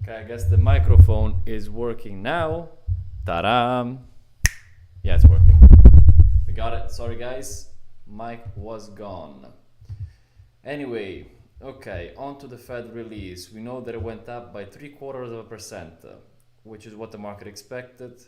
Okay, I guess the microphone is working now. Ta-da! Yeah, it's working. We got it. Sorry, guys. Mic was gone. Anyway, okay, on to the Fed release. We know that it went up by 0.75%, which is what the market expected.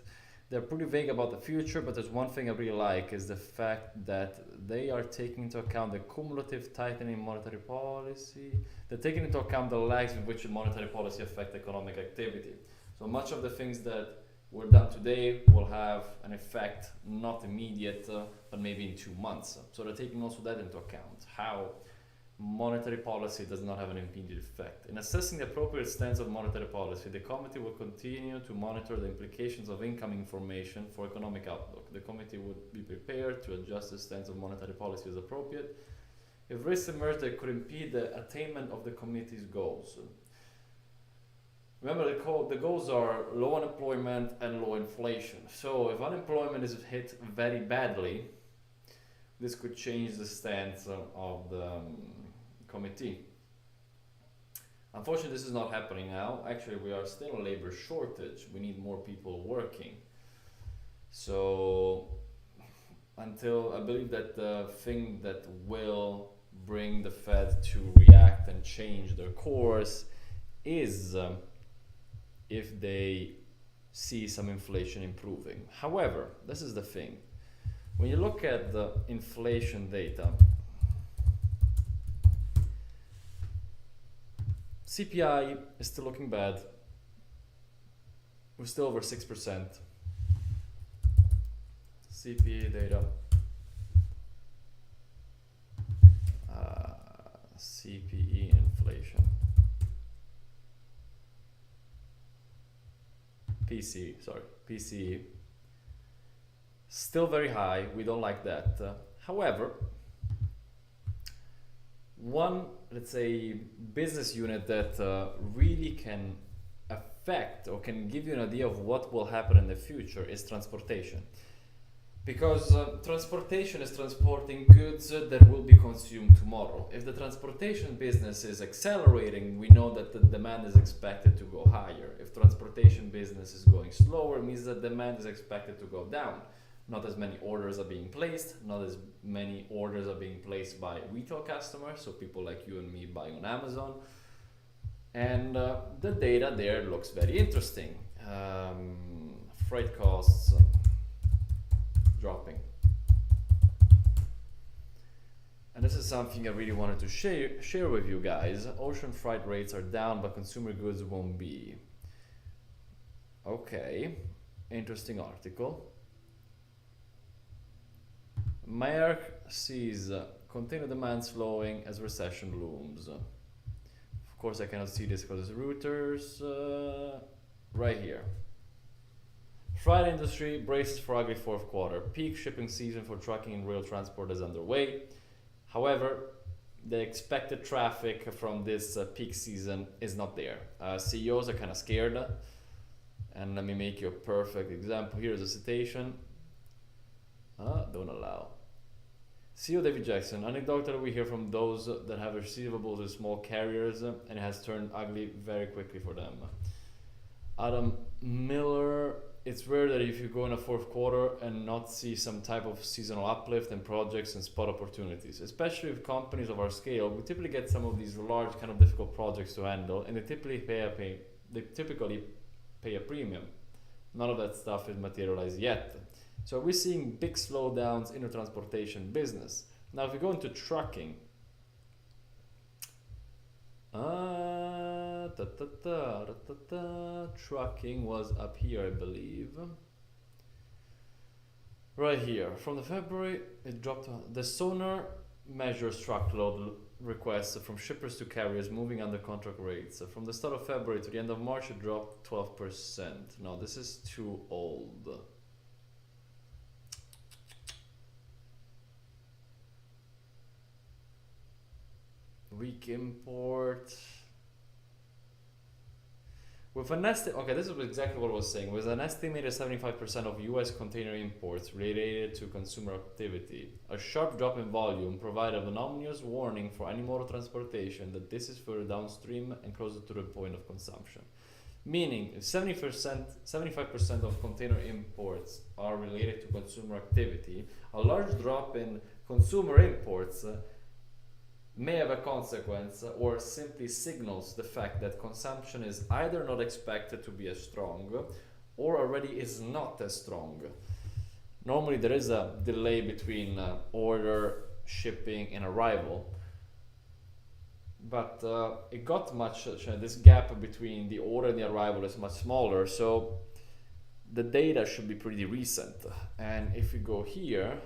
They're pretty vague about the future, but there's one thing I really like is the fact that they are taking into account the cumulative tightening monetary policy. They're taking into account the lags with which monetary policy affect economic activity. So much of the things that were done today will have an effect, not immediate, but maybe in 2 months. So they're taking also that into account, how monetary policy does not have an immediate effect. In assessing the appropriate stance of monetary policy, the committee will continue to monitor the implications of incoming information for economic outlook. The committee would be prepared to adjust the stance of monetary policy as appropriate if risks emerge that could impede the attainment of the committee's goals. Remember, the goals are low unemployment and low inflation. So if unemployment is hit very badly, this could change the stance of the committee. Unfortunately, this is not happening now. Actually, we are still a labor shortage. We need more people working. So until I believe that the thing that will bring the Fed to react and change their course is if they see some inflation improving. However, this is the thing. When you look at the inflation data, CPI is still looking bad. We're still over 6%. CPI data. CPE inflation. PCE. Still very high. We don't like that. However, one, let's say, business unit that really can affect or can give you an idea of what will happen in the future is transportation. Because transportation is transporting goods that will be consumed tomorrow. If the transportation business is accelerating, we know that the demand is expected to go higher. If transportation business is going slower, it means that demand is expected to go down. Not as many orders are being placed, not as many orders are being placed by retail customers, so people like you and me buying on Amazon. And the data there looks very interesting. Freight costs dropping. And this is something I really wanted to share with you guys. Ocean freight rates are down, but consumer goods won't be. Okay, interesting article. Maersk sees container demand slowing as recession looms. Of course, I cannot see this because it's Reuters. Right here. Freight industry braces for ugly fourth quarter. Peak shipping season for trucking and rail transport is underway. However, the expected traffic from this peak season is not there. CEOs are kind of scared. And let me make you a perfect example. Here's a citation. Don't allow. CEO David Jackson, anecdotally we hear from those that have receivables with small carriers and it has turned ugly very quickly for them. Adam Miller, it's rare that if you go in a fourth quarter and not see some type of seasonal uplift in projects and spot opportunities, especially with companies of our scale. We typically get some of these large kind of difficult projects to handle and they typically pay a premium. None of that stuff is materialized yet. So we're seeing big slowdowns in the transportation business. Now if we go into trucking, trucking was up here, I believe. Right here, from the February, it dropped. The Sonar measures truckload requests from shippers to carriers moving under contract rates. From the start of February to the end of March, it dropped 12%. No, this is too old. Weak import. With an okay, this is exactly what I was saying. With an estimated 75% of US container imports related to consumer activity, a sharp drop in volume provided an ominous warning for any modal transportation that this is further downstream and closer to the point of consumption. Meaning, if 75% of container imports are related to consumer activity, a large drop in consumer imports may have a consequence or simply signals the fact that consumption is either not expected to be as strong or already is not as strong. Normally there is a delay between order, shipping and arrival, but it got much, this gap between the order and the arrival is much smaller, so the data should be pretty recent. And if we go here,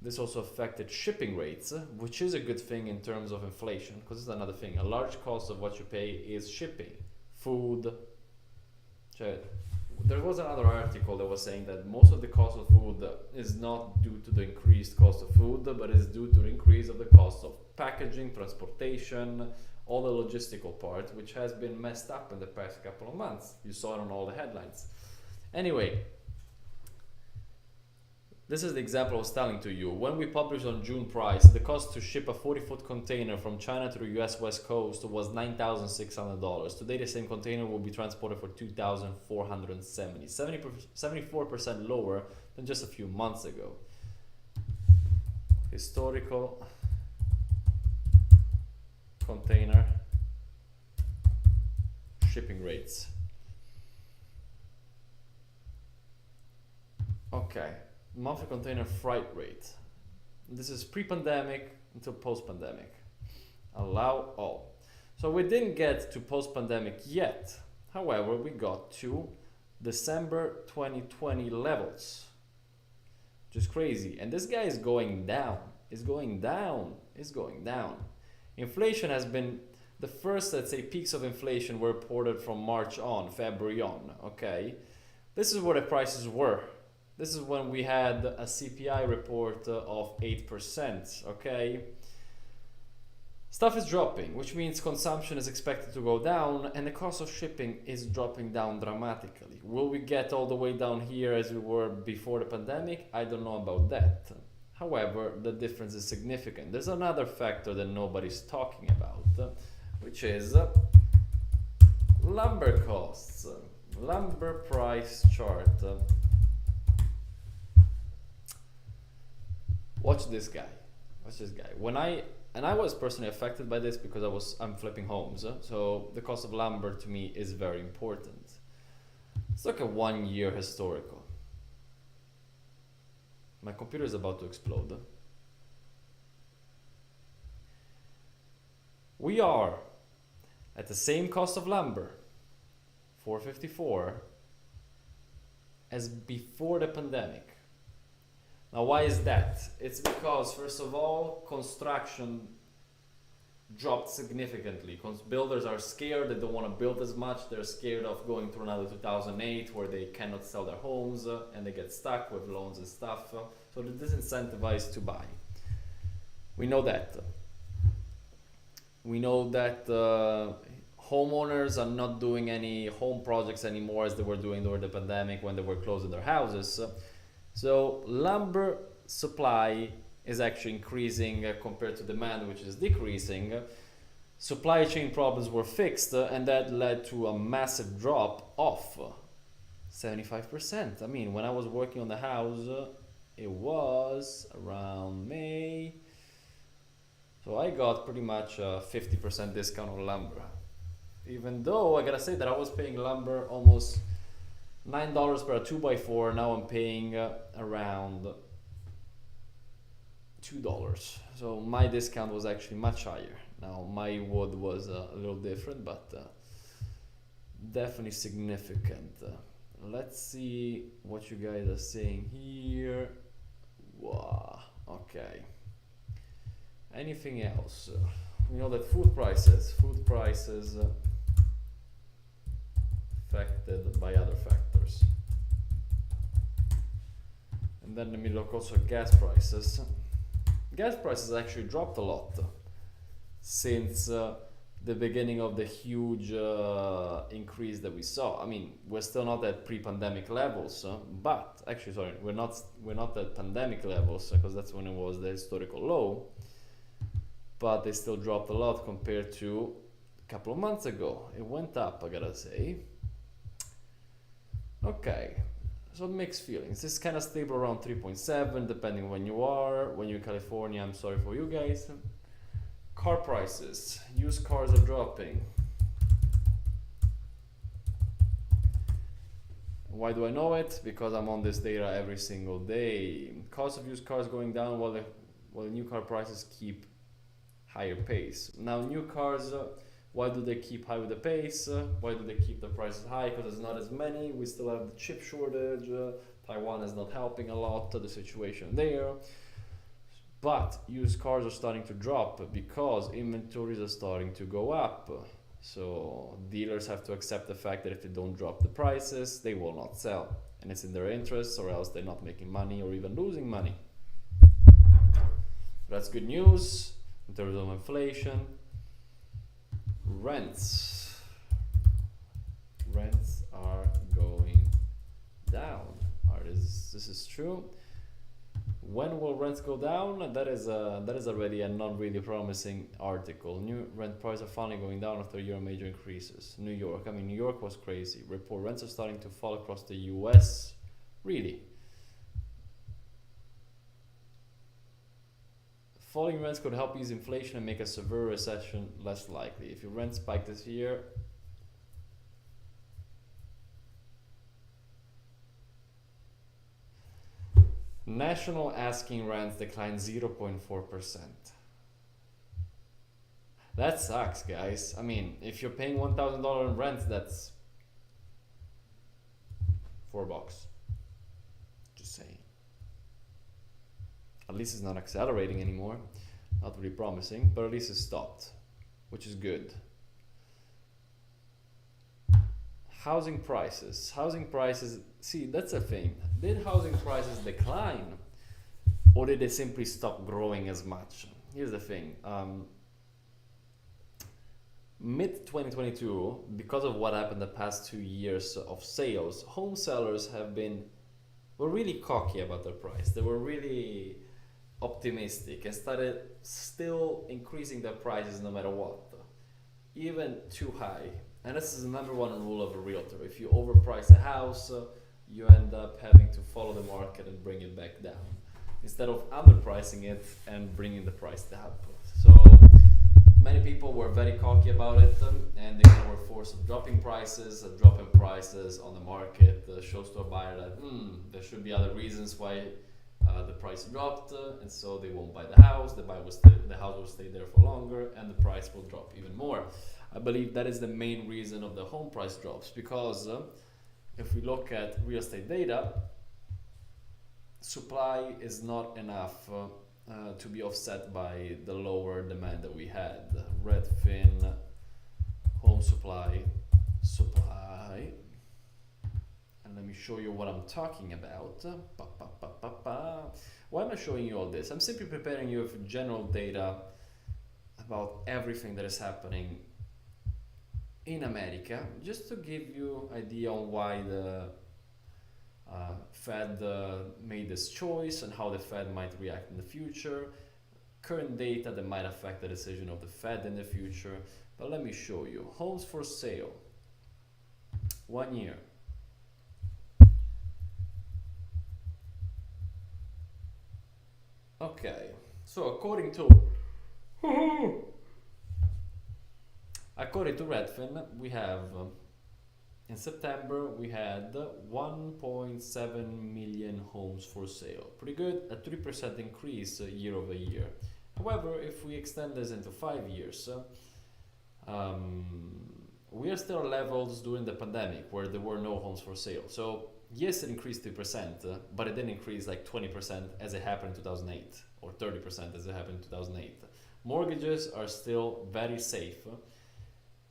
this also affected shipping rates, which is a good thing in terms of inflation, because it's another thing. A large cost of what you pay is shipping, food. There was another article that was saying that most of the cost of food is not due to the increased cost of food, but is due to the increase of the cost of packaging, transportation, all the logistical part, which has been messed up in the past couple of months. You saw it on all the headlines. Anyway, this is the example I was telling to you. When we published on June price, the cost to ship a 40-foot container from China to the US West Coast was $9,600. Today, the same container will be transported for $2,470, 74% lower than just a few months ago. Historical container shipping rates. Okay. Monthly container freight rate. This is pre-pandemic until post-pandemic. Allow all. So we didn't get to post-pandemic yet. However, we got to December 2020 levels, which is crazy. And this guy is going down. It's going down. It's going down. Inflation has been the first, let's say, peaks of inflation were reported from March on, February on. Okay, this is where the prices were. This is when we had a CPI report of 8%, okay? Stuff is dropping, which means consumption is expected to go down and the cost of shipping is dropping down dramatically. Will we get all the way down here as we were before the pandemic? I don't know about that. However, the difference is significant. There's another factor that nobody's talking about, which is lumber costs. Lumber price chart. Watch this guy. Watch this guy. I was personally affected by this because I'm flipping homes. So the cost of lumber to me is very important. It's like a 1 year historical. My computer is about to explode. We are at the same cost of lumber, $454, as before the pandemic. Now, why is that? It's because, first of all, construction dropped significantly. Builders are scared, they don't want to build as much, they're scared of going through another 2008 where they cannot sell their homes and they get stuck with loans and stuff. So they're disincentivized to buy. We know that. We know that homeowners are not doing any home projects anymore as they were doing during the pandemic when they were closing their houses. So lumber supply is actually increasing compared to demand, which is decreasing. Supply chain problems were fixed and that led to a massive drop of 75%. I mean, when I was working on the house, it was around May. So I got pretty much a 50% discount on lumber. Even though I gotta say that I was paying lumber almost $9 per 2x4, now I'm paying around $2. So my discount was actually much higher. Now my wood was a little different, but definitely significant. Let's see what you guys are saying here. Wow, okay. Anything else? We know that food prices affected by other factors. And then let me look also at gas prices. Gas prices actually dropped a lot since the beginning of the huge increase that we saw. I mean, we're still not at pre-pandemic levels, but actually, sorry, we're not at pandemic levels because that's when it was the historical low. But they still dropped a lot compared to a couple of months ago. It went up, I gotta say. Okay, so mixed feelings. It's kind of stable around 3.7, depending when you are. When you're in California, I'm sorry for you guys. Car prices, used cars are dropping. Why do I know it? Because I'm on this data every single day. Cost of used cars going down while the new car prices keep higher pace. Now new cars, why do they keep high with the pace? Why do they keep the prices high? Because there's not as many. We still have the chip shortage. Taiwan is not helping a lot to the situation there. But used cars are starting to drop because inventories are starting to go up. So dealers have to accept the fact that if they don't drop the prices, they will not sell. And it's in their interests, or else they're not making money or even losing money. That's good news in terms of inflation. Rents are going down. This is true. When will rents go down? That is already a not really promising article. New rent prices are finally going down after a year of major increases. New York, New York was crazy. Report rents are starting to fall across the US. Really? Falling rents could help ease inflation and make a severe recession less likely. If your rent spiked this year, national asking rents declined 0.4%. That sucks, guys. If you're paying $1,000 in rent, that's $4. Just saying. At least it's not accelerating anymore. Not really promising, but at least it stopped, which is good. Housing prices. See, that's the thing. Did housing prices decline, or did they simply stop growing as much? Here's the thing. Mid 2022, because of what happened the past 2 years of sales, home sellers were really cocky about their price. They were really optimistic and started still increasing their prices no matter what, even too high. And this is the number one rule of a realtor. If you overprice a house, you end up having to follow the market and bring it back down, instead of underpricing it and bringing the price down. So many people were very cocky about it, and they were forced of dropping prices. Dropping prices on the market shows to a buyer that there should be other reasons why the price dropped, and so they won't buy the house. The house will stay there for longer, and the price will drop even more. I believe that is the main reason of the home price drops, because if we look at real estate data, supply is not enough to be offset by the lower demand that we had. Redfin, home supply, and let me show you what I'm talking about. Why am I showing you all this? I'm simply preparing you with general data about everything that is happening in America, just to give you idea on why the Fed made this choice and how the Fed might react in the future. Current data that might affect the decision of the Fed in the future. But let me show you. Homes for sale. 1 year. Okay, so according to Redfin, we have in September we had 1.7 million homes for sale. Pretty good, a 3% increase year over year. However, if we extend this into 5 years, we are still at levels during the pandemic where there were no homes for sale. So yes, it increased 3%, but it didn't increase like 20% as it happened in 2008, or 30% as it happened in 2008. Mortgages are still very safe.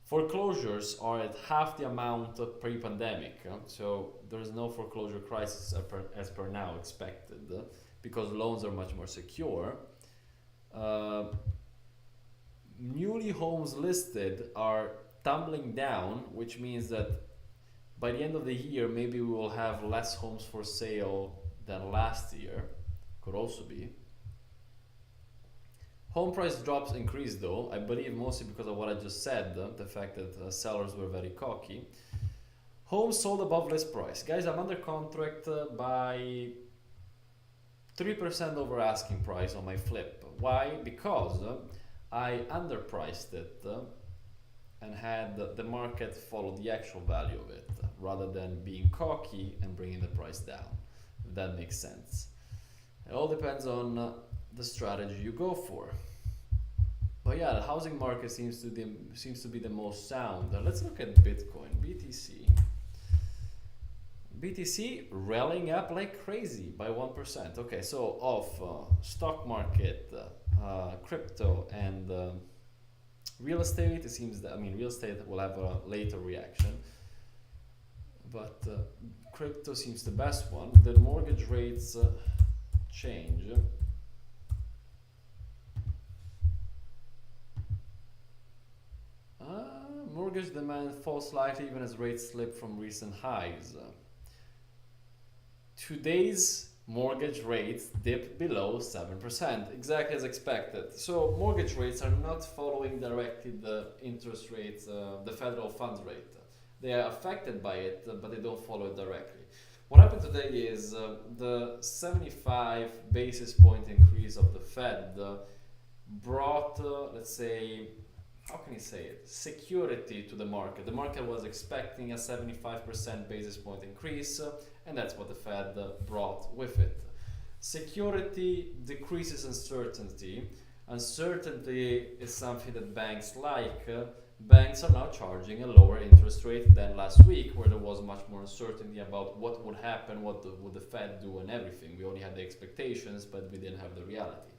Foreclosures are at half the amount pre-pandemic, so there is no foreclosure crisis as per now expected, because loans are much more secure. Newly homes listed are tumbling down, which means that by the end of the year, maybe we will have less homes for sale than last year. Could also be. Home price drops increased though, I believe mostly because of what I just said, the fact that sellers were very cocky. Homes sold above list price. Guys, I'm under contract by 3% over asking price on my flip. Why? Because I underpriced it and had the market follow the actual value of it rather than being cocky and bringing the price down, if that makes sense. It all depends on the strategy you go for. But yeah, the housing market seems to be the most sound. Let's look at Bitcoin, BTC. BTC rallying up like crazy by 1%. Okay, so of stock market, crypto, and real estate, it seems that, real estate will have a later reaction, but crypto seems the best one. The mortgage rates change. Mortgage demand falls slightly even as rates slip from recent highs. Today's mortgage rates dip below 7%, exactly as expected. So mortgage rates are not following directly the interest rates, the federal funds rate. They are affected by it, but they don't follow it directly. What happened today is the 75 basis point increase of the Fed brought, let's say, how can you say it, security to the market. The market was expecting a 75% basis point increase, and that's what the Fed brought with it. Security decreases uncertainty. Uncertainty is something that banks like. Banks are now charging a lower interest rate than last week, where there was much more uncertainty about what would happen, what would the Fed do, and everything. We only had the expectations, but we didn't have the reality.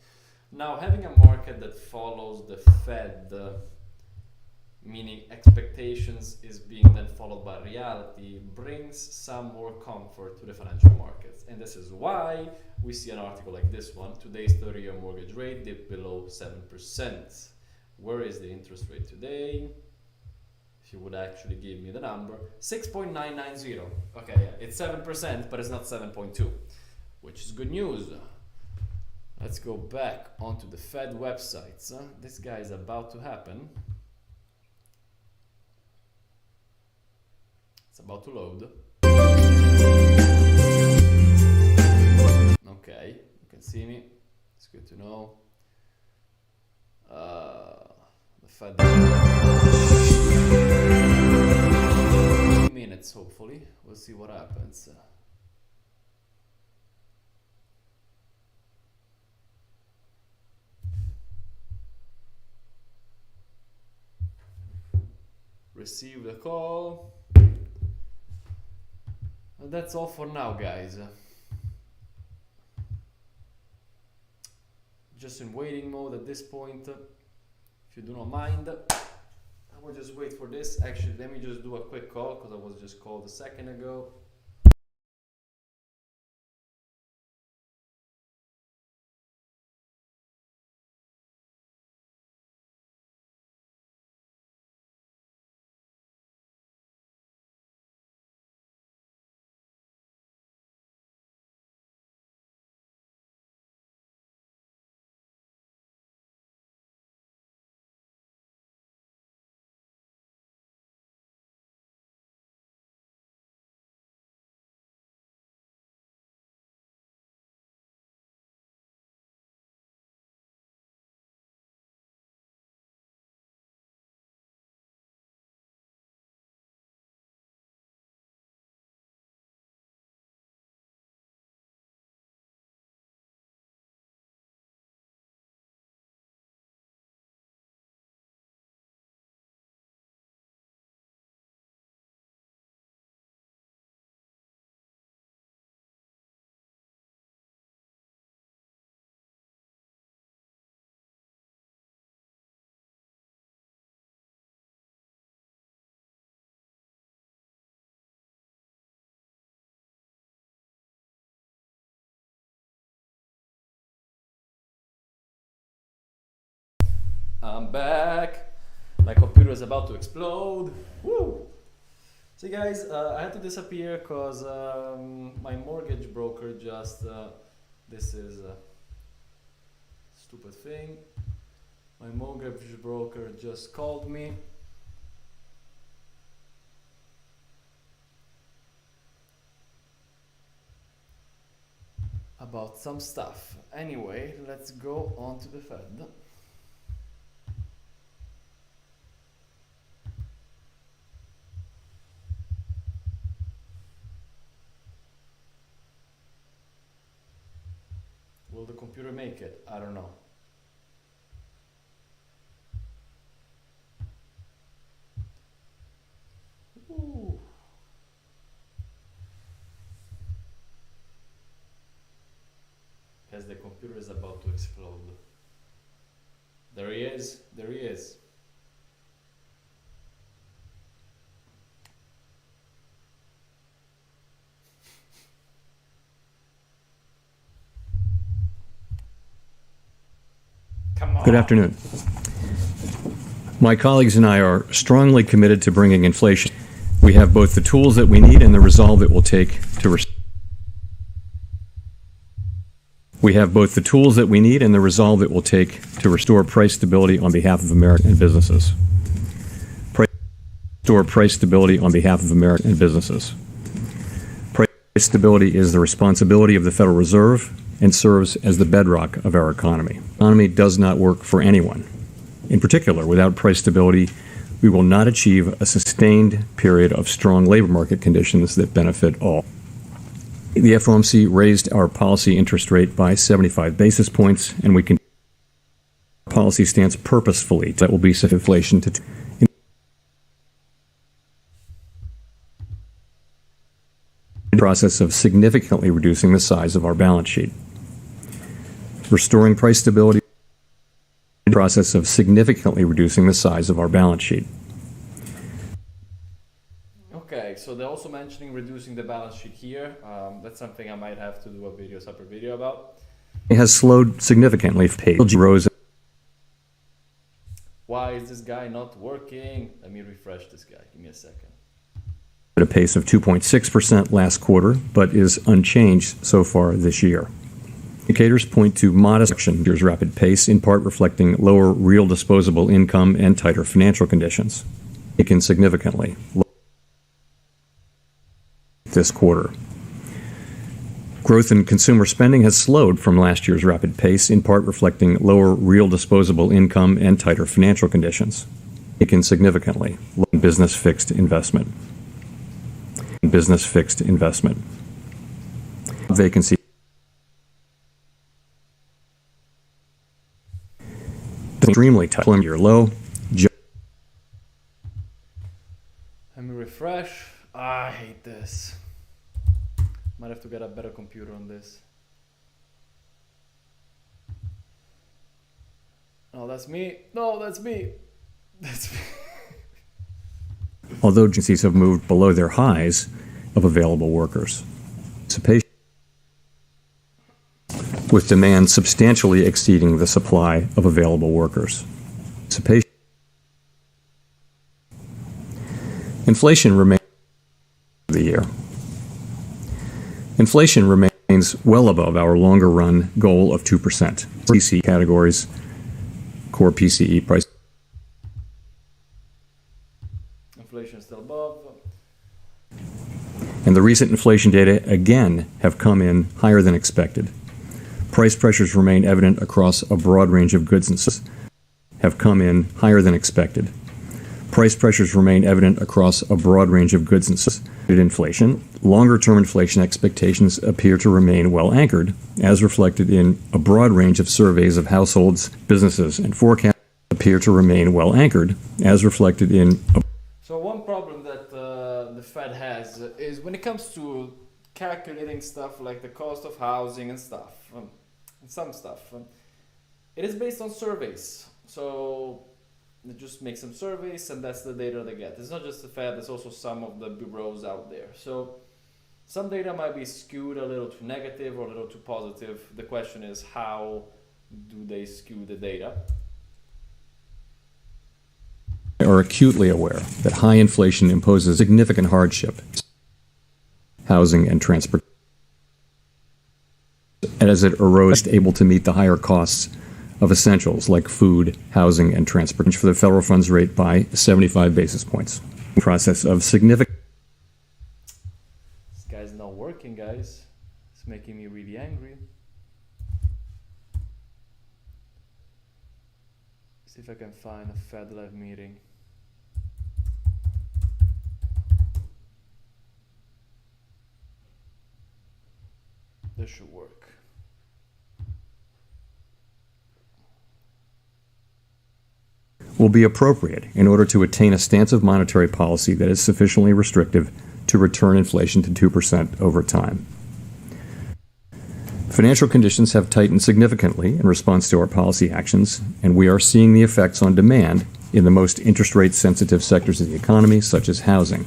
Now, having a market that follows the Fed, meaning expectations is being then followed by reality, brings some more comfort to the financial markets. And this is why we see an article like this one. Today's 30-year mortgage rate dipped below 7%. Where is the interest rate today? If you would actually give me the number, 6.990. Okay, yeah, it's 7%, but it's not 7.2, which is good news. Let's go back onto the Fed websites. This guy is about to happen. It's about to load. Okay, you can see me. It's good to know. The Fed. 2 minutes, hopefully. We'll see what happens. Receive the call. And that's all for now, guys. Just in waiting mode at this point. If you do not mind, I will just wait for this. Actually, let me just do a quick call because I was just called a second ago. I'm back. My computer is about to explode. Woo! See, guys, I had to disappear because my mortgage broker just. This is a stupid thing. My mortgage broker just called me. About some stuff. Anyway, let's go on to the Fed. Will the computer make it? I don't know. Ooh. As the computer is about to explode. There he is. There he is. Come on. Good afternoon. My colleagues and I are strongly committed to bringing inflation. We have both the tools that we need and the resolve it will take to restore. We have both the tools that we need and the resolve it will take to restore price stability on behalf of American businesses. Restore price stability on behalf of American businesses. Price stability is the responsibility of the Federal Reserve and serves as the bedrock of our economy. Economy does not work for anyone. In particular, without price stability, we will not achieve a sustained period of strong labor market conditions that benefit all. The FOMC raised our policy interest rate by 75 basis points, and we can policy stance purposefully that will be inflation to in the process of significantly reducing the size of our balance sheet. Restoring price stability in the process of significantly reducing the size of our balance sheet. Okay, so they're also mentioning reducing the balance sheet here. That's something I might have to do a separate video about. It has slowed significantly. Page rose. Why is this guy not working? Let me refresh this guy. Give me a second. At a pace of 2.6% last quarter, but is unchanged so far this year. Indicators point to modest reduction year's rapid pace, in part reflecting lower real disposable income and tighter financial conditions. It can significantly this quarter. Growth in consumer spending has slowed from last year's rapid pace, in part reflecting lower real disposable income and tighter financial conditions. It can significantly business fixed investment. Business fixed investment. Vacancy. Extremely tight. Year low. Let me refresh. I hate this. Might have to get a better computer on this. No, that's me. No, that's me. That's me. Although agencies have moved below their highs of available workers. With demand substantially exceeding the supply of available workers. Inflation remains the year. Inflation remains well above our longer run goal of 2%. PCE categories, core PCE price. Inflation is still above. And the recent inflation data again have come in higher than expected. Price pressures remain evident across a broad range of goods and services. Have come in higher than expected. Price pressures remain evident across a broad range of goods and services. Inflation, longer-term inflation expectations appear to remain well anchored, as reflected in a broad range of surveys of households, businesses, and forecasts appear to remain well anchored, as reflected in. So one problem that the Fed has is when it comes to calculating stuff like the cost of housing and stuff, some stuff, it is based on surveys. So they just make some surveys and that's the data they get. It's not just the Fed, there's also some of the bureaus out there. So some data might be skewed a little too negative or a little too positive. The question is, how do they skew the data? Are acutely aware that high inflation imposes significant hardship, housing and transport, as it erodes able to meet the higher costs of essentials like food, housing, and transportation for the federal funds rate by 75 basis points. Process of significant. This guy's not working, guys. It's making me really angry. See if I can find a Fed Live meeting. This should work. Will be appropriate in order to attain a stance of monetary policy that is sufficiently restrictive to return inflation to 2% over time. Financial conditions have tightened significantly in response to our policy actions, and we are seeing the effects on demand in the most interest rate sensitive sectors of the economy, such as housing.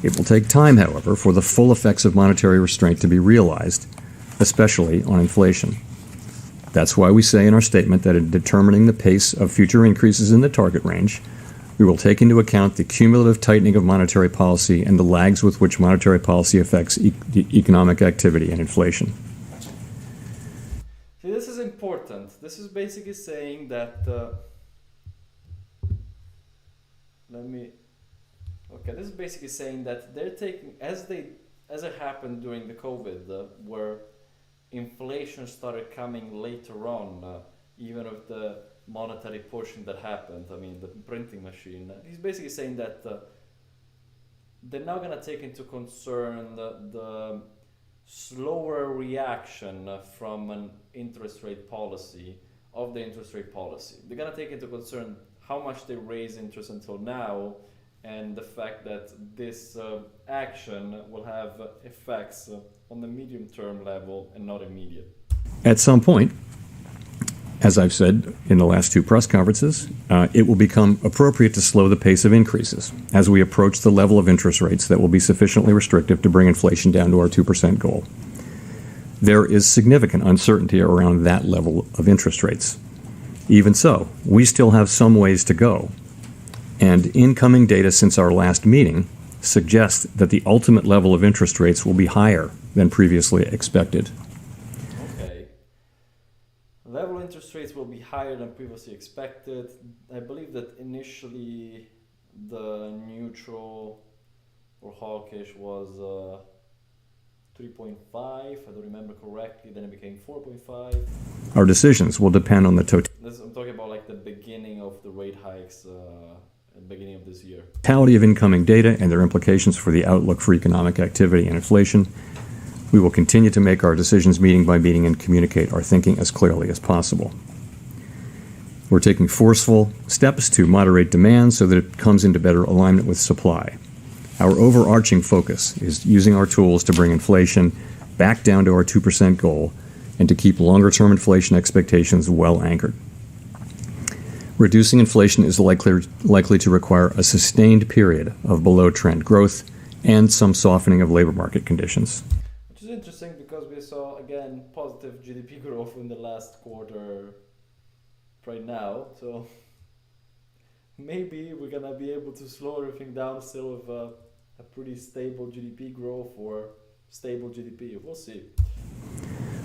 It will take time, however, for the full effects of monetary restraint to be realized, especially on inflation. That's why we say in our statement that in determining the pace of future increases in the target range, we will take into account the cumulative tightening of monetary policy and the lags with which monetary policy affects economic activity and inflation. See, this is important. This is basically saying that this is basically saying that they're taking, as it happened during the COVID, where inflation started coming later on, even with the monetary pushing that happened, I mean the printing machine. He's basically saying that they're now going to take into concern the slower reaction from an interest rate policy, of the interest rate policy. They're going to take into concern how much they raise interest until now, and the fact that this action will have effects on the medium-term level and not immediate. At some point, as I've said in the last two press conferences, it will become appropriate to slow the pace of increases as we approach the level of interest rates that will be sufficiently restrictive to bring inflation down to our 2% goal. There is significant uncertainty around that level of interest rates. Even so, we still have some ways to go, and incoming data since our last meeting suggests that the ultimate level of interest rates will be higher than previously expected. Okay. Level interest rates will be higher than previously expected. I believe that initially the neutral or hawkish was 3.5, I don't remember correctly, then it became 4.5. Our decisions will depend on the I'm talking about like the beginning of the rate hikes at the beginning of this year. Totality of incoming data and their implications for the outlook for economic activity and inflation. We will continue to make our decisions meeting by meeting and communicate our thinking as clearly as possible. We're taking forceful steps to moderate demand so that it comes into better alignment with supply. Our overarching focus is using our tools to bring inflation back down to our 2% goal and to keep longer-term inflation expectations well anchored. Reducing inflation is likely to require a sustained period of below-trend growth and some softening of labor market conditions. Which is interesting because we saw, again, positive GDP growth in the last quarter right now. So maybe we're going to be able to slow everything down still with a pretty stable GDP growth or stable GDP. We'll see.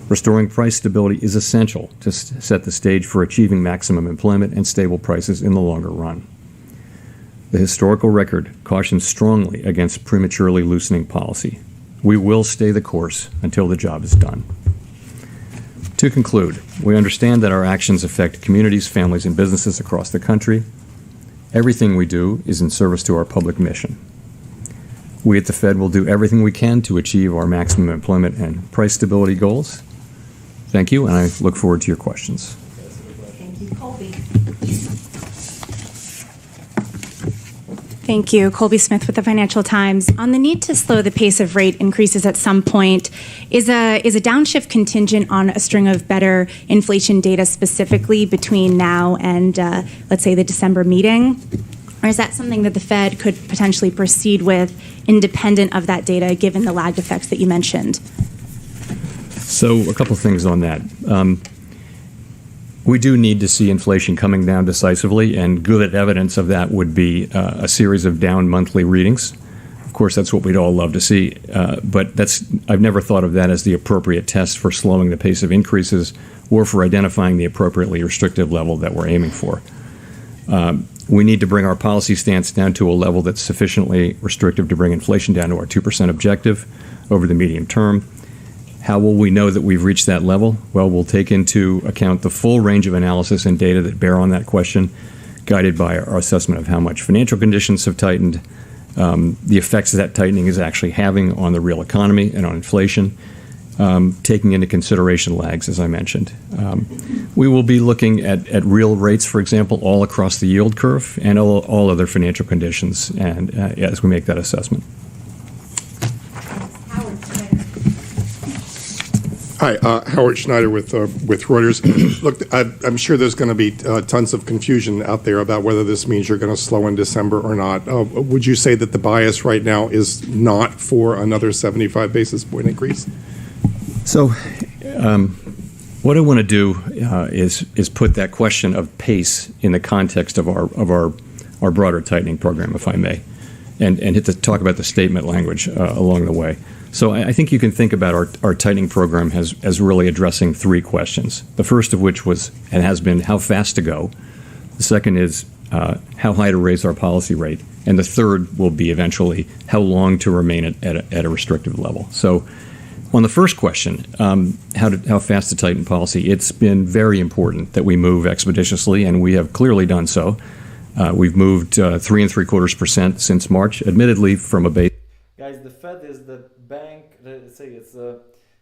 Restoring price stability is essential to set the stage for achieving maximum employment and stable prices in the longer run. The historical record cautions strongly against prematurely loosening policy. We will stay the course until the job is done. To conclude, we understand that our actions affect communities, families, and businesses across the country. Everything we do is in service to our public mission. We at the Fed will do everything we can to achieve our maximum employment and price stability goals. Thank you, and I look forward to your questions. Thank you, Colby. Thank you. Colby Smith with the Financial Times. On the need to slow the pace of rate increases at some point, is a downshift contingent on a string of better inflation data specifically between now and, let's say, the December meeting? Or is that something that the Fed could potentially proceed with independent of that data, given the lagged effects that you mentioned? So a couple things on that. We do need to see inflation coming down decisively, and good evidence of that would be a series of down monthly readings. Of course, that's what we'd all love to see, but I've never thought of that as the appropriate test for slowing the pace of increases or for identifying the appropriately restrictive level that we're aiming for. We need to bring our policy stance down to a level that's sufficiently restrictive to bring inflation down to our 2% objective over the medium term. How will we know that we've reached that level? Well, we'll take into account the full range of analysis and data that bear on that question, guided by our assessment of how much financial conditions have tightened, the effects that tightening is actually having on the real economy and on inflation, taking into consideration lags, as I mentioned. We will be looking at real rates, for example, all across the yield curve and all other financial conditions, and as we make that assessment. Howard Schneider. Hi, Howard Schneider with Reuters. Look, I'm sure there's going to be tons of confusion out there about whether this means you're going to slow in December or not. Would you say that the bias right now is not for another 75 basis point increase? So, what I want to do is put that question of pace in the context of our broader tightening program, if I may, and hit to talk about the statement language along the way. So I think you can think about our tightening program as really addressing three questions. The first of which was and has been how fast to go. The second is how high to raise our policy rate, and the third will be eventually how long to remain at a restrictive level. So, on the first question, how fast to tighten policy, it's been very important that we move expeditiously, and we have clearly done so. We've moved 3 3/4% since March, admittedly from a base. Guys, the Fed is the bank, let's say it's the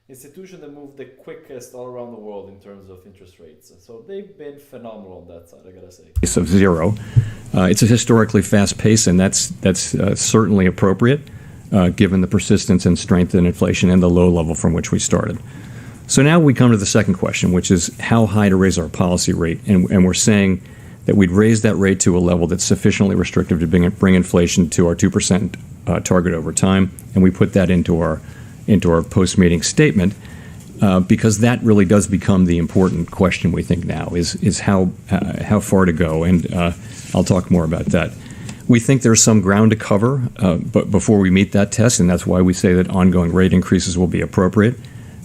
institution that moved the quickest all around the world in terms of interest rates. So they've been phenomenal on that side, I gotta say. Of zero. It's a historically fast pace, and that's certainly appropriate. Given the persistence and strength in inflation and the low level from which we started. So now we come to the second question, which is how high to raise our policy rate. And we're saying that we'd raise that rate to a level that's sufficiently restrictive to bring inflation to our 2% target over time. And we put that into our post-meeting statement because that really does become the important question we think now is how far to go. And I'll talk more about that. We think there's some ground to cover but before we meet that test, and that's why we say that ongoing rate increases will be appropriate.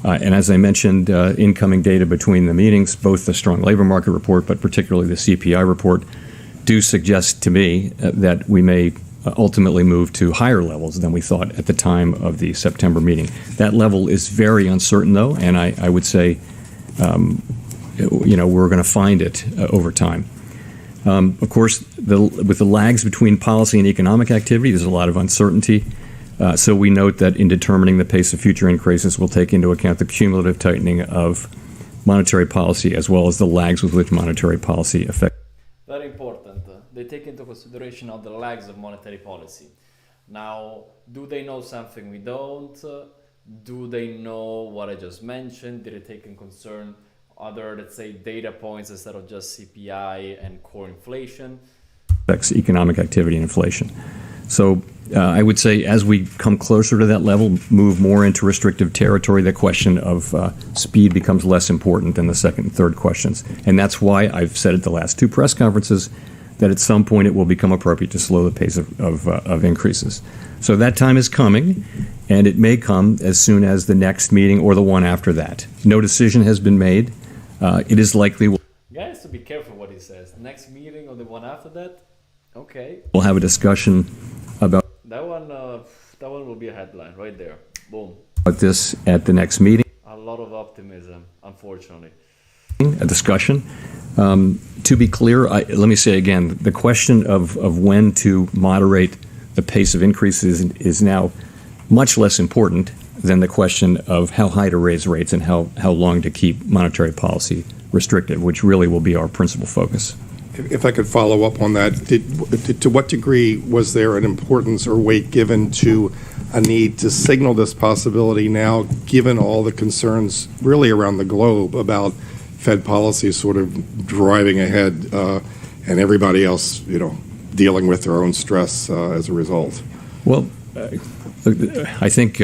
And as I mentioned, incoming data between the meetings, both the strong labor market report, but particularly the CPI report, do suggest to me that we may ultimately move to higher levels than we thought at the time of the September meeting. That level is very uncertain, though, and I would say, we're going to find it over time. Of course, with the lags between policy and economic activity, there's a lot of uncertainty. So we note that in determining the pace of future increases, we'll take into account the cumulative tightening of monetary policy as well as the lags with which monetary policy affects. Very important. They take into consideration of the lags of monetary policy. Now, do they know something we don't? Do they know what I just mentioned? Did it take in concern other, let's say, data points instead of just CPI and core inflation? Affects economic activity and inflation. So I would say as we come closer to that level, move more into restrictive territory, the question of speed becomes less important than the second and third questions. And that's why I've said at the last two press conferences that at some point it will become appropriate to slow the pace of increases. So that time is coming, and it may come as soon as the next meeting or the one after that. No decision has been made. It is likely Guys, to be careful what he says. Next meeting or the one after that? Okay. we'll have a discussion about That one will be a headline right there. Boom. this at the next meeting. A lot of optimism, unfortunately. A discussion. To be clear, let me say again, the question of when to moderate the pace of increases is now much less important than the question of how high to raise rates and how long to keep monetary policy restrictive, which really will be our principal focus. If I could follow up on that, to what degree was there an importance or weight given to a need to signal this possibility now, given all the concerns really around the globe about Fed policy sort of driving ahead and everybody else, dealing with their own stress as a result? Well, I think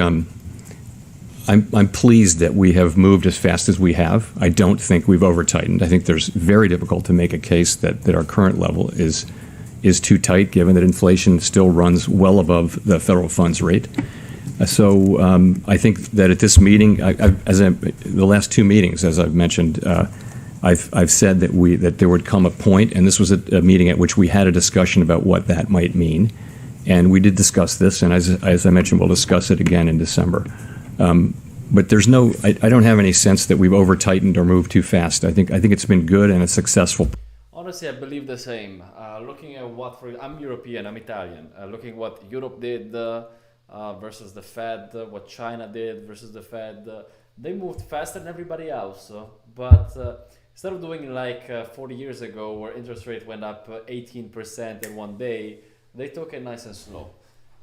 I'm pleased that we have moved as fast as we have. I don't think we've over-tightened. I think there's very difficult to make a case that our current level is too tight, given that inflation still runs well above the federal funds rate. I think that at this meeting, the last two meetings, as I've mentioned, I've said that there would come a point, and this was a meeting at which we had a discussion about what that might mean, and we did discuss this, and as I mentioned, we'll discuss it again in December. But there's I don't have any sense that we've over-tightened or moved too fast. I think it's been good and it's successful. Honestly, I believe the same. Looking at I'm European, I'm Italian. Looking what Europe did versus the Fed, what China did versus the Fed, they moved faster than everybody else. But instead of doing like 40 years ago, where interest rate went up 18% in one day, they took it nice and slow.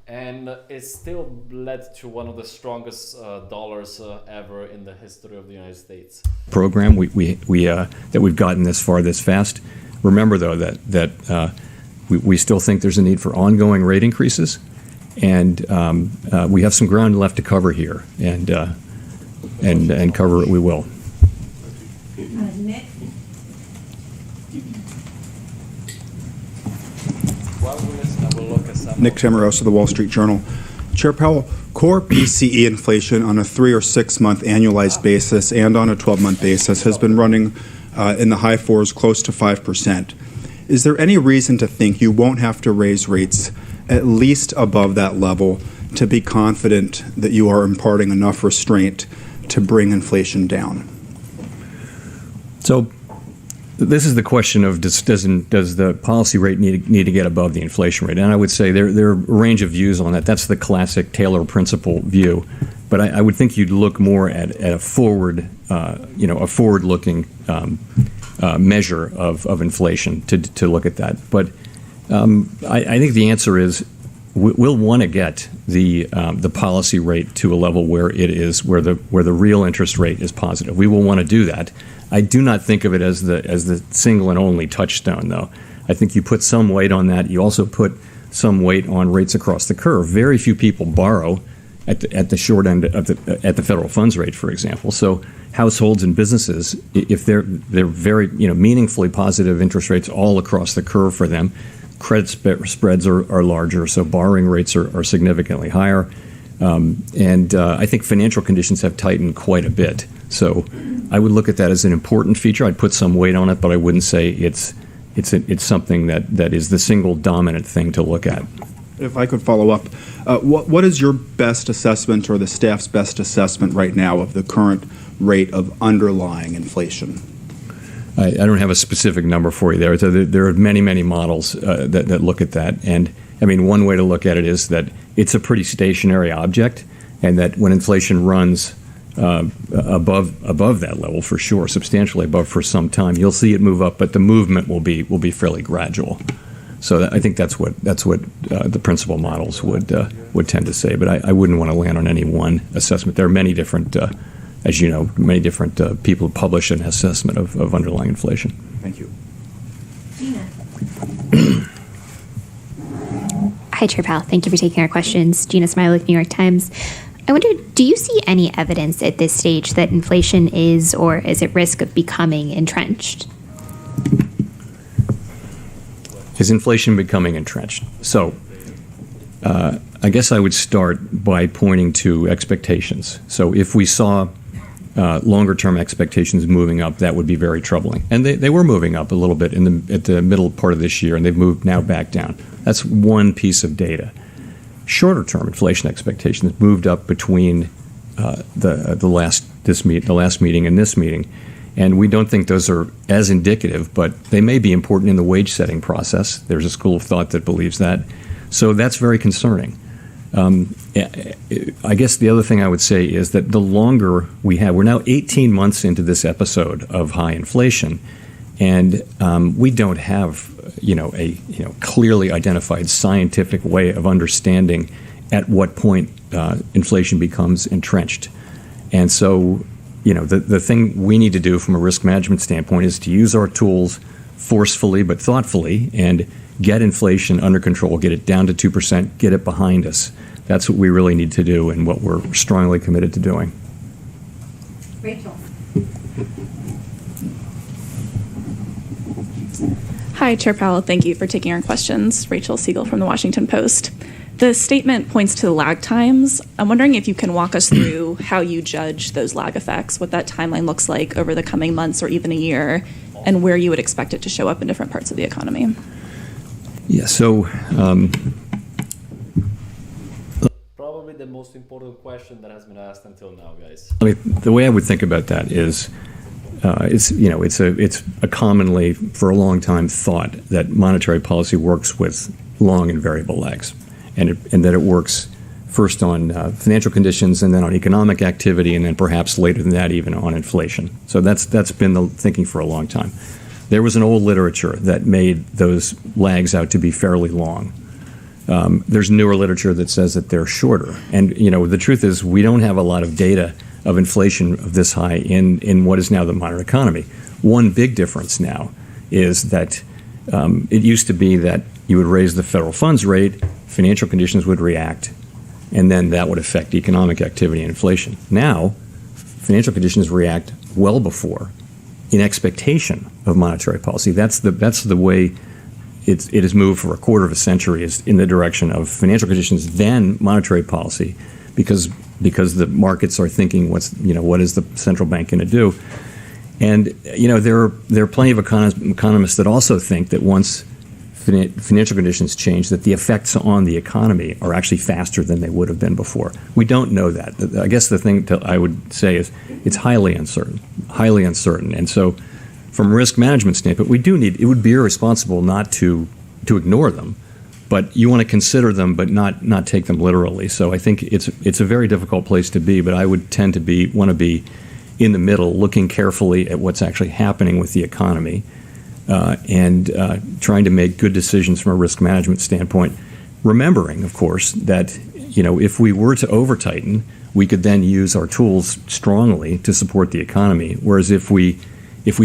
And it still led to one of the strongest dollars ever in the history of the United States. Program that we've gotten this far this fast. Remember though that we still think there's a need for ongoing rate increases, and we have some ground left to cover here, and cover it we will. Nick? While we listen, I will look at some. Nick Tamaros of the Wall Street Journal. Chair Powell, core PCE inflation on a 3 or 6 month annualized basis and on a 12-month basis has been running in the high fours, close to 5%. Is there any reason to think you won't have to raise rates at least above that level to be confident that you are imparting enough restraint to bring inflation down? So this is the question of does the policy rate need to get above the inflation rate? And I would say there are a range of views on that. That's the classic Taylor principle view. But I would think you'd look more at a forward-looking measure of inflation to look at that. But I think the answer is we'll want to get the policy rate to a level where it is where the real interest rate is positive. We will want to do that. I do not think of it as the single and only touchstone, though. I think you put some weight on that. You also put some weight on rates across the curve. Very few people borrow at the short end at the federal funds rate, for example. So households and businesses, if they're very meaningfully positive interest rates all across the curve for them, credit spreads are larger, so borrowing rates are significantly higher. And I think financial conditions have tightened quite a bit. So I would look at that as an important feature. I'd put some weight on it, but I wouldn't say it's something that is the single dominant thing to look at. If I could follow up, what is your best assessment or the staff's best assessment right now of the current rate of underlying inflation? I don't have a specific number for you there. There are many, many models that look at that. And I mean, one way to look at it is that it's a pretty stationary object, and that when inflation runs above that level, for sure, substantially above for some time, you'll see it move up, but the movement will be fairly gradual. So I think that's what the principal models would tend to say. But I wouldn't want to land on any one assessment. There are many different, as you know, people who publish an assessment of underlying inflation. Thank you. Gina? Hi, Chair Powell. Thank you for taking our questions. Gina Smiley, New York Times. I wonder, do you see any evidence at this stage that inflation is or is at risk of becoming entrenched? Is inflation becoming entrenched? So I guess I would start by pointing to expectations. So if we saw longer-term expectations moving up, that would be very troubling. And they were moving up a little bit at the middle part of this year, and they've moved now back down. That's one piece of data. Shorter-term inflation expectations moved up between the last meeting and this meeting. And we don't think those are as indicative, but they may be important in the wage setting process. There's a school of thought that believes that. So that's very concerning. I guess the other thing I would say is that the longer we're now 18 months into this episode of high inflation, and we don't have a clearly identified scientific way of understanding at what point inflation becomes entrenched. And so the thing we need to do from a risk management standpoint is to use our tools forcefully but thoughtfully and get inflation under control, get it down to 2%, get it behind us. That's what we really need to do and what we're strongly committed to doing. Rachel? Hi, Chair Powell. Thank you for taking our questions. Rachel Siegel from The Washington Post. The statement points to the lag times. I'm wondering if you can walk us through how you judge those lag effects, what that timeline looks like over the coming months or even a year, and where you would expect it to show up in different parts of the economy. Yeah, so Probably the most important question that has been asked until now, guys. I mean, the way I would think about that is, it's a commonly, for a long time, thought that monetary policy works with long and variable lags, and that it works first on financial conditions, and then on economic activity, and then perhaps later than that even on inflation. So that's been the thinking for a long time. There was an old literature that made those lags out to be fairly long. There's newer literature that says that they're shorter. And the truth is, we don't have a lot of data of inflation of this high in what is now the modern economy. One big difference now is that it used to be that you would raise the federal funds rate, financial conditions would react, and then that would affect economic activity and inflation. Now, financial conditions react well before, in expectation of monetary policy. That's the way it has moved for a quarter of a century, is in the direction of financial conditions, then monetary policy, because the markets are thinking what is the central bank going to do. And there are plenty of economists that also think that once financial conditions change, that the effects on the economy are actually faster than they would have been before. We don't know that. I guess the thing I would say is it's highly uncertain. And so from a risk management standpoint, it would be irresponsible not to ignore them, but you want to consider them, but not take them literally. So I think it's a very difficult place to be, but I would tend to want to be in the middle, looking carefully at what's actually happening with the economy, and trying to make good decisions from a risk management standpoint, remembering, of course, that if we were to over-tighten, we could then use our tools strongly to support the economy, whereas if we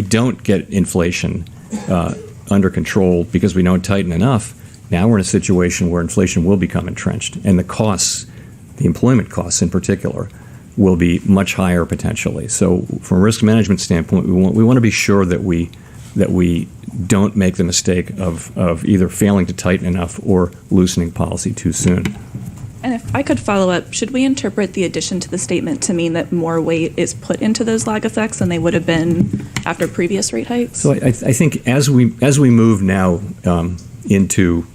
don't get inflation under control because we don't tighten enough, now we're in a situation where inflation will become entrenched, and the costs, the employment costs in particular, will be much higher potentially. So from a risk management standpoint, we want to be sure that we don't make the mistake of either failing to tighten enough or loosening policy too soon. And if I could follow up, should we interpret the addition to the statement to mean that more weight is put into those lag effects than they would have been after previous rate hikes? So I think as we move now into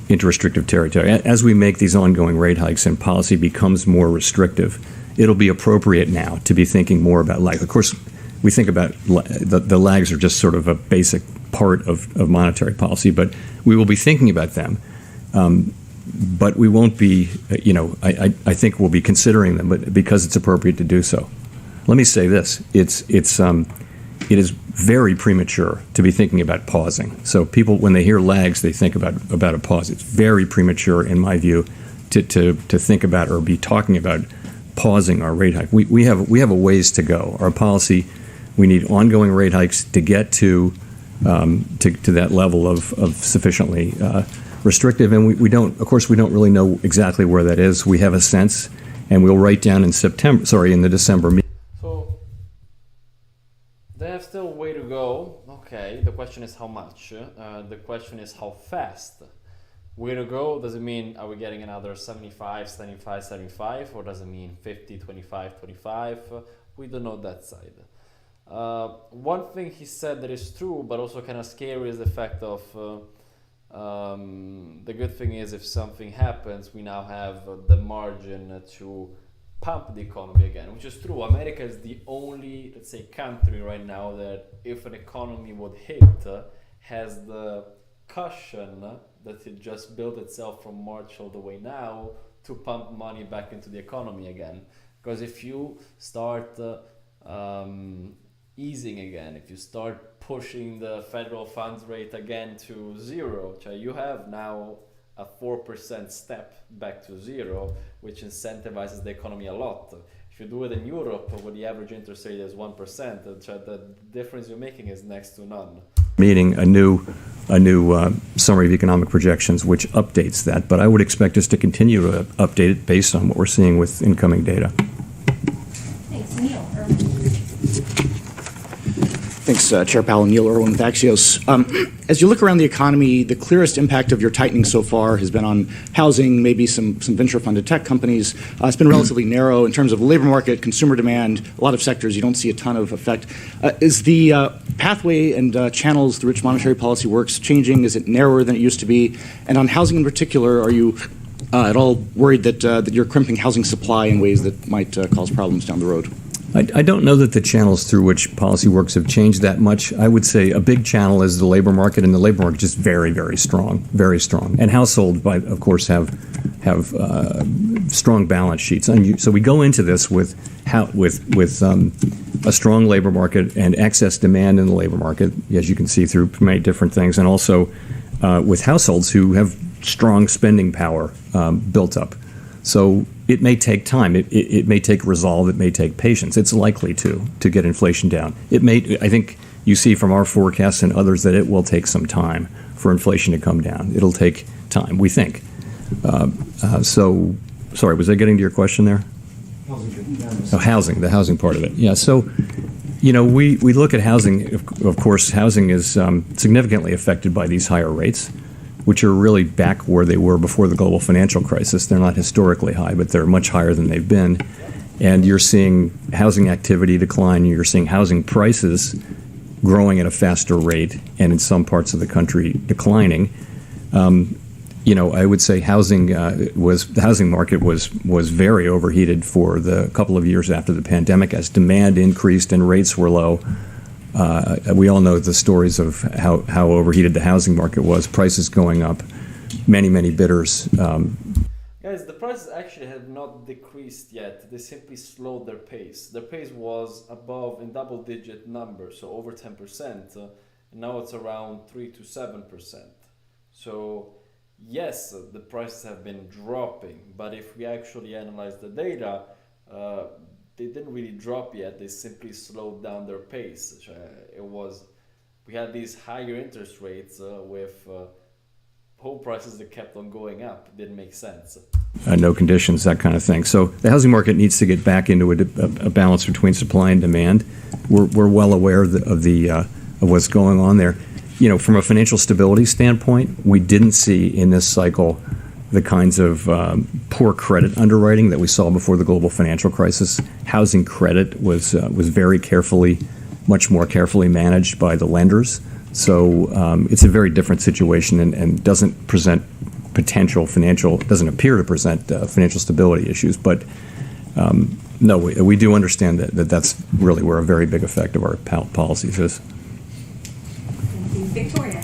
restrictive territory, as we make these ongoing rate hikes and policy becomes more restrictive, it'll be appropriate now to be thinking more about lag. Of course, we think about the lags are just sort of a basic part of monetary policy, but we will be thinking about them. But we won't be, I think we'll be considering them, but because it's appropriate to do so. Let me say this: it is very premature to be thinking about pausing. So people, when they hear lags, they think about a pause. It's very premature, in my view, to think about or be talking about pausing our rate hike. We have a ways to go. Our policy, we need ongoing rate hikes to get to that level of sufficiently restrictive, and we don't really know exactly where that is. We have a sense, and we'll write down in the December meeting. So they have still a way to go. Okay, the question is how much. The question is how fast. Way to go, does it mean are we getting another 75, 75, 75, or does it mean 50, 25, 25? We don't know that side. One thing he said that is true, but also kind of scary, is the fact of the good thing is if something happens, we now have the margin to pump the economy again, which is true. America is the only, let's say, country right now that if an economy would hit, has the cushion that it just built itself from March all the way now to pump money back into the economy again. Because if you start easing again, if you start pushing the federal funds rate again to zero, you have now a 4% step back to zero, which incentivizes the economy a lot. If you do it in Europe, where the average interest rate is 1%, the difference you're making is next to none. Meeting a new summary of economic projections, which updates that. But I would expect us to continue to update it based on what we're seeing with incoming data. Thanks, Neil. Thanks, Chair Powell. Neil Irwin with Axios. As you look around the economy, the clearest impact of your tightening so far has been on housing, maybe some venture-funded tech companies. It's been relatively narrow in terms of labor market, consumer demand, a lot of sectors. You don't see a ton of effect. Is the pathway and channels through which monetary policy works changing? Is it narrower than it used to be? And on housing in particular, are you at all worried that you're crimping housing supply in ways that might cause problems down the road? I don't know that the channels through which policy works have changed that much. I would say a big channel is the labor market, and the labor market is just very, very strong, very strong. And households, of course, have strong balance sheets. And so we go into this with a strong labor market and excess demand in the labor market, as you can see through many different things, and also with households who have strong spending power built up. So it may take time. It may take resolve. It may take patience. It's likely to get inflation down. I think you see from our forecasts and others that it will take some time for inflation to come down. It'll take time, we think. Sorry, was I getting to your question there? Housing, the housing part of it. Yeah, so, we look at housing. Of course, housing is significantly affected by these higher rates, which are really back where they were before the global financial crisis. They're not historically high, but they're much higher than they've been. And you're seeing housing activity decline. You're seeing housing prices growing at a faster rate, and in some parts of the country declining. I would say the housing market was very overheated for the couple of years after the pandemic as demand increased and rates were low. We all know the stories of how overheated the housing market was, prices going up, many bidders. Guys, the prices actually have not decreased yet. They simply slowed their pace. Their pace was above in double-digit numbers, so over 10%. And now it's around 3 to 7%. So yes, the prices have been dropping, but if we actually analyze the data, they didn't really drop yet. They simply slowed down their pace. We had these higher interest rates with home prices that kept on going up. Didn't make sense. No conditions, that kind of thing. So the housing market needs to get back into a balance between supply and demand. We're well aware of what's going on there. From a financial stability standpoint, we didn't see in this cycle the kinds of poor credit underwriting that we saw before the global financial crisis. Housing credit was very much more carefully managed by the lenders. So it's a very different situation and doesn't appear to present financial stability issues. But no, we do understand that's really where a very big effect of our policies is. Thank you. Victoria.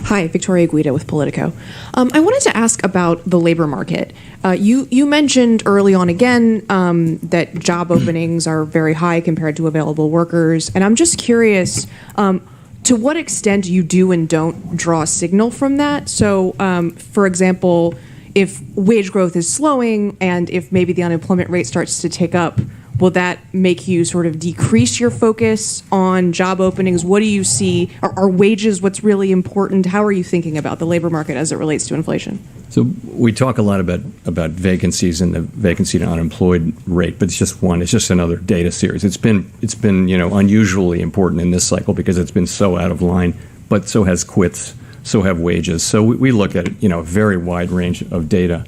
Hi, Victoria Guida with Politico. I wanted to ask about the labor market. You mentioned early on again that job openings are very high compared to available workers, and I'm just curious to what extent you do and don't draw a signal from that. So, for example, if wage growth is slowing and if maybe the unemployment rate starts to tick up, will that make you sort of decrease your focus on job openings? What do you see? Are wages what's really important? How are you thinking about the labor market as it relates to inflation? So we talk a lot about vacancies and the vacancy to unemployed rate, but it's just one. It's just another data series. It's been unusually important in this cycle because it's been so out of line. But so has quits, so have wages. So we look at a very wide range of data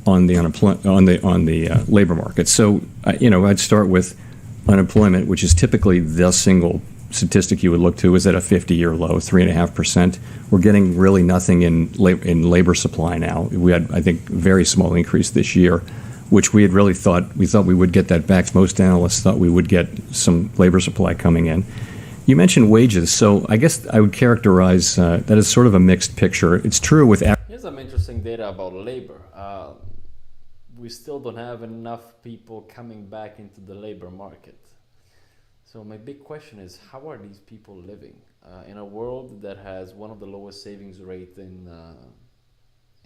on the labor market. So I'd start with unemployment, which is typically the single statistic you would look to, is at a 50-year low, 3.5%. We're getting really nothing in labor supply now. We had, I think, a very small increase this year, which we had really thought we would get that back. Most analysts thought we would get some labor supply coming in. You mentioned wages, so I guess I would characterize that as sort of a mixed picture. It's true with. Here's some interesting data about labor. We still don't have enough people coming back into the labor market. So my big question is, how are these people living in a world that has one of the lowest savings rate in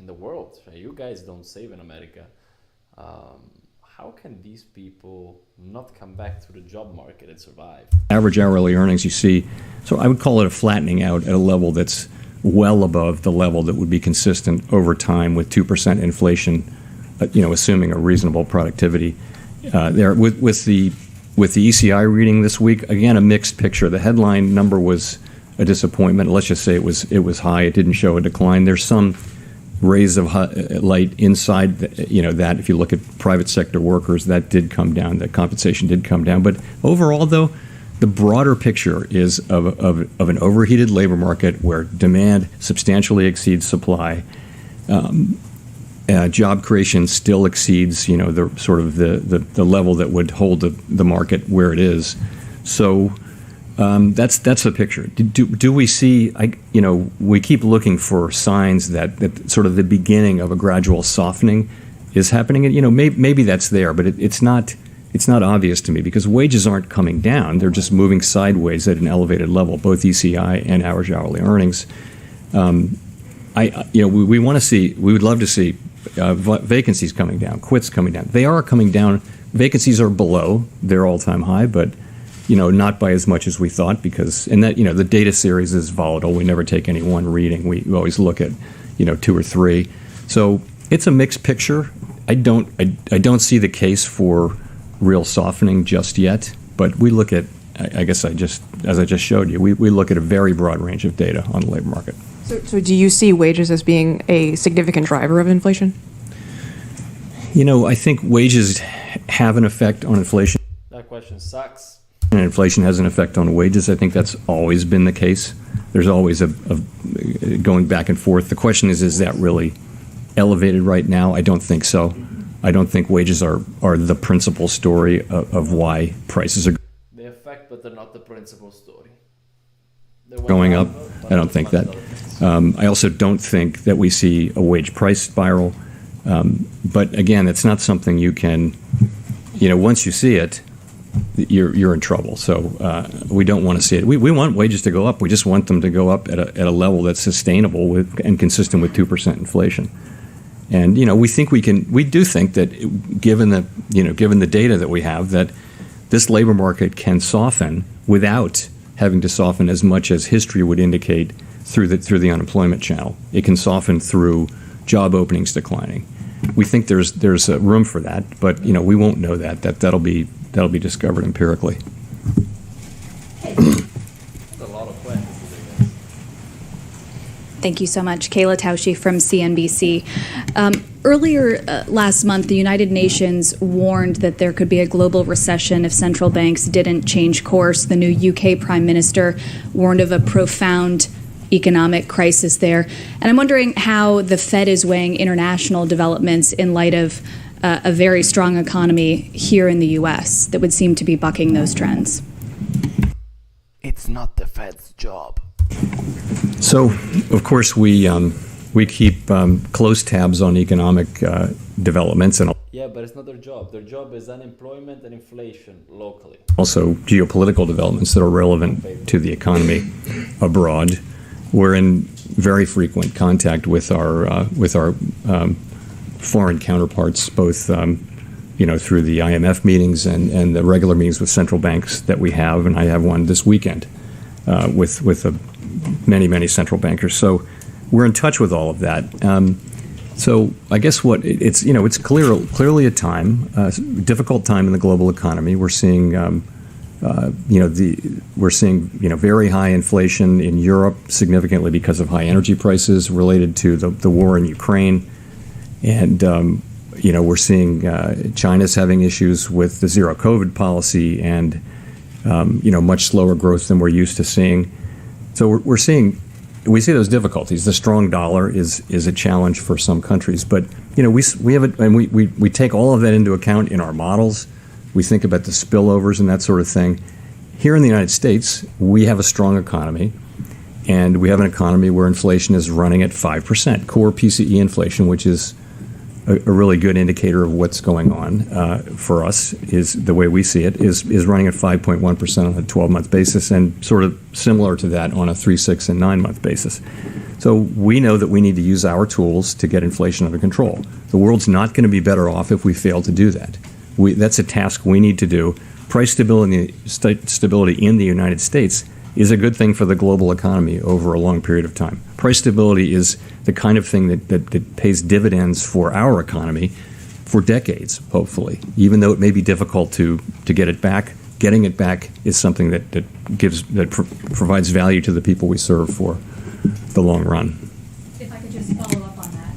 the world? You guys don't save in America. How can these people not come back to the job market and survive? Average hourly earnings you see, so I would call it a flattening out at a level that's well above the level that would be consistent over time with 2% inflation, assuming a reasonable productivity. There with the with the ECI reading this week, again, a mixed picture. The headline number was a disappointment. Let's just say it was high. It didn't show a decline. There's some rays of light inside, that if you look at private sector workers, that did come down. The compensation did come down. But overall, though, the broader picture is of an overheated labor market where demand substantially exceeds supply. Job creation still exceeds, the sort of the level that would hold the market where it is. So that's the picture. Do we see? We keep looking for signs that sort of the beginning of a gradual softening is happening. And maybe that's there, but it's not. It's not obvious to me because wages aren't coming down; they're just moving sideways at an elevated level, both ECI and average hourly earnings. We want to see. We would love to see vacancies coming down, quits coming down. They are coming down. Vacancies are below their all-time high, but not by as much as we thought because, and that the data series is volatile. We never take any one reading. We always look at 2 or 3. So it's a mixed picture. I don't see the case for real softening just yet, but we look at, as I just showed you, we look at a very broad range of data on the labor market. So do you see wages as being a significant driver of inflation? I think wages have an effect on inflation. That question sucks. And inflation has an effect on wages. I think that's always been the case. There's always a going back and forth. The question is that really elevated right now? I don't think so. I don't think wages are the principal story of why prices are They affect, but they're not the principal story. going up. I don't think that. I also don't think that we see a wage price spiral. But again, it's not something you can, once you see it, you're in trouble. So we don't want to see it. We want wages to go up. We just want them to go up at a level that's sustainable and consistent with 2% inflation. And we do think that given the data that we have, that this labor market can soften without having to soften as much as history would indicate through the unemployment channel. It can soften through job openings declining. We think there's room for that, but we won't know that. That'll be discovered empirically. Thank you so much. Kayla Tausche from CNBC. Earlier last month, the United Nations warned that there could be a global recession if central banks didn't change course. The new UK Prime Minister warned of a profound economic crisis there. And I'm wondering how the Fed is weighing international developments in light of a very strong economy here in the U.S. that would seem to be bucking those trends. It's not the Fed's job. So, of course, we keep close tabs on economic developments and Yeah, but it's not their job. Their job is unemployment and inflation locally. also geopolitical developments that are relevant to the economy abroad. We're in very frequent contact with our foreign counterparts, both through the IMF meetings and the regular meetings with central banks that we have, and I have one this weekend with many central bankers. So we're in touch with all of that. So I guess it's clearly a difficult time in the global economy. We're seeing very high inflation in Europe, significantly because of high energy prices related to the war in Ukraine, and we're seeing China's having issues with the zero COVID policy and much slower growth than we're used to seeing. So we see those difficulties. The strong dollar is a challenge for some countries, but we have it, and we take all of that into account in our models. We think about the spillovers and that sort of thing. Here in the United States, we have a strong economy, and we have an economy where inflation is running at 5%. Core PCE inflation, which is a really good indicator of what's going on for us, is the way we see it, is running at 5.1% on a 12-month basis, and sort of similar to that on a 3, 6, and 9-month basis. So we know that we need to use our tools to get inflation under control. The world's not going to be better off if we fail to do that. That's a task we need to do. Price stability in the United States is a good thing for the global economy over a long period of time. Price stability is the kind of thing that pays dividends for our economy for decades, hopefully. Even though it may be difficult to get it back, getting it back is something that provides value to the people we serve for the long run. If I could just follow up on that.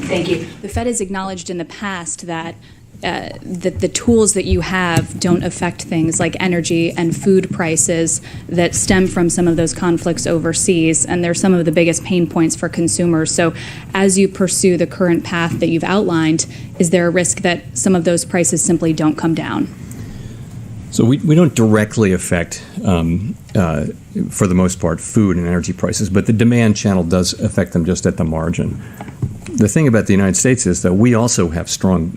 Thank you. The Fed has acknowledged in the past that the tools that you have don't affect things like energy and food prices that stem from some of those conflicts overseas, and they're some of the biggest pain points for consumers. So as you pursue the current path that you've outlined, is there a risk that some of those prices simply don't come down? So we don't directly affect, for the most part, food and energy prices, but the demand channel does affect them just at the margin. The thing about the United States is that we also have strong,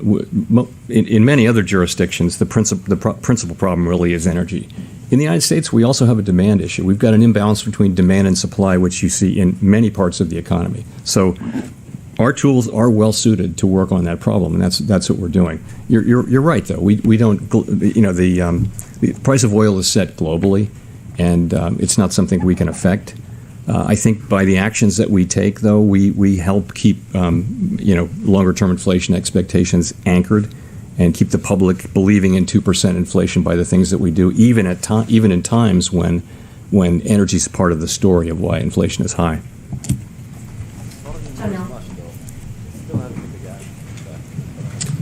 in many other jurisdictions, the principal problem really is energy. In the United States, we also have a demand issue. We've got an imbalance between demand and supply, which you see in many parts of the economy. So our tools are well suited to work on that problem, and that's what we're doing. You're right, though. We don't, the price of oil is set globally, and it's not something we can affect. I think by the actions that we take, though, we help keep longer-term inflation expectations anchored, and keep the public believing in 2% inflation by the things that we do, even in times when energy is part of the story of why inflation is high.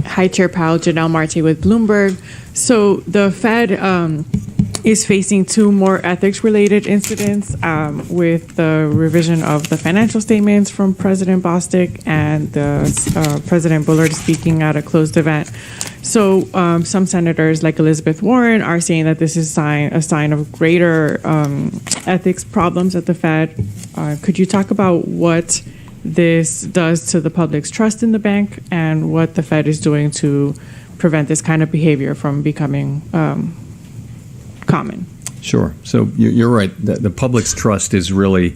Hi, Chair Powell. Janelle Marte with Bloomberg. So the Fed is facing two more ethics-related incidents with the revision of the financial statements from President Bostic and President Bullard speaking at a closed event. So some senators, like Elizabeth Warren, are saying that this is a sign of greater ethics problems at the Fed. Could you talk about what this does to the public's trust in the bank and what the Fed is doing to prevent this kind of behavior from becoming common? Sure. So you're right. The public's trust is really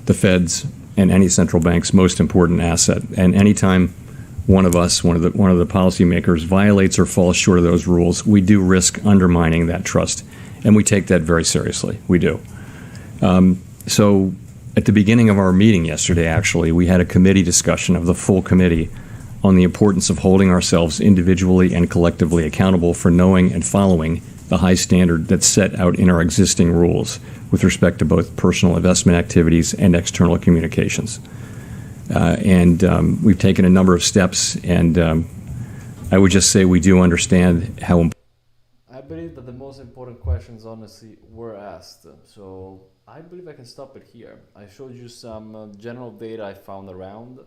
the Fed's and any central bank's most important asset. And anytime one of the policymakers violates or falls short of those rules, we do risk undermining that trust, and we take that very seriously. We do. So at the beginning of our meeting yesterday, actually, we had a committee discussion of the full committee on the importance of holding ourselves individually and collectively accountable for knowing and following the high standard that's set out in our existing rules with respect to both personal investment activities and external communications. And we've taken a number of steps, and I would just say we do understand how important. I believe that the most important questions, honestly, were asked. So I believe I can stop it here. I showed you some general data I found around.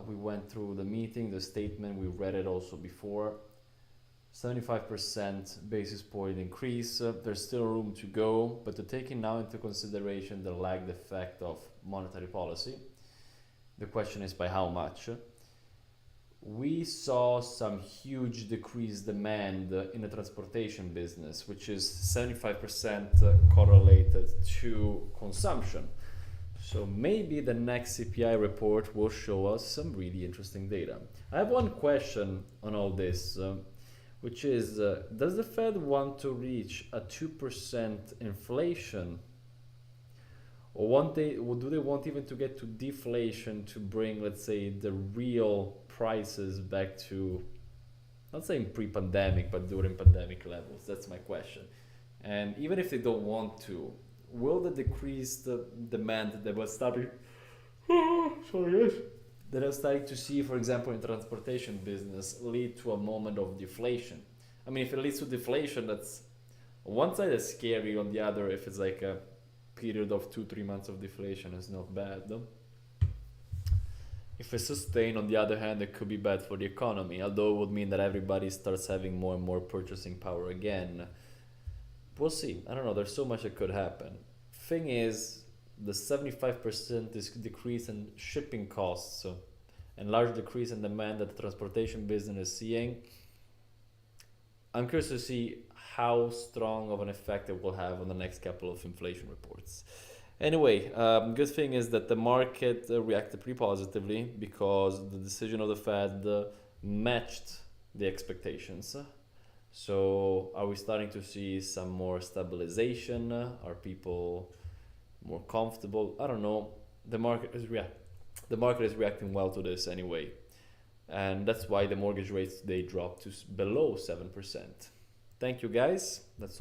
We went through the meeting, the statement, we read it also before. 75% basis point increase. There's still room to go, but taking now into consideration the lagged effect of monetary policy, the question is by how much. We saw some huge decreased demand in the transportation business, which is 75% correlated to consumption. So maybe the next CPI report will show us some really interesting data. I have one question on all this, which is, does the Fed want to reach a 2% inflation? Or do they want even to get to deflation to bring, let's say, the real prices back to, not saying pre-pandemic, but during pandemic levels? That's my question. And even if they don't want to, will the decreased demand that was starting, that I was starting to see, for example, in transportation business, lead to a moment of deflation? I mean, if it leads to deflation, that's on one side is scary. On the other, if it's like a period of 2-3 months of deflation, is not bad. If it's sustained, on the other hand, it could be bad for the economy, although it would mean that everybody starts having more and more purchasing power again. We'll see. I don't know. There's so much that could happen. Thing is, the 75% decrease in shipping costs and large decrease in demand that the transportation business is seeing, I'm curious to see how strong of an effect it will have on the next couple of inflation reports. Anyway, good thing is that the market reacted pretty positively because the decision of the Fed matched the expectations. So are we starting to see some more stabilization? Are people more comfortable? I don't know. The market is reacting well to this anyway. and that's why the mortgage rates, they dropped to below 7%. Thank you guys. That's all.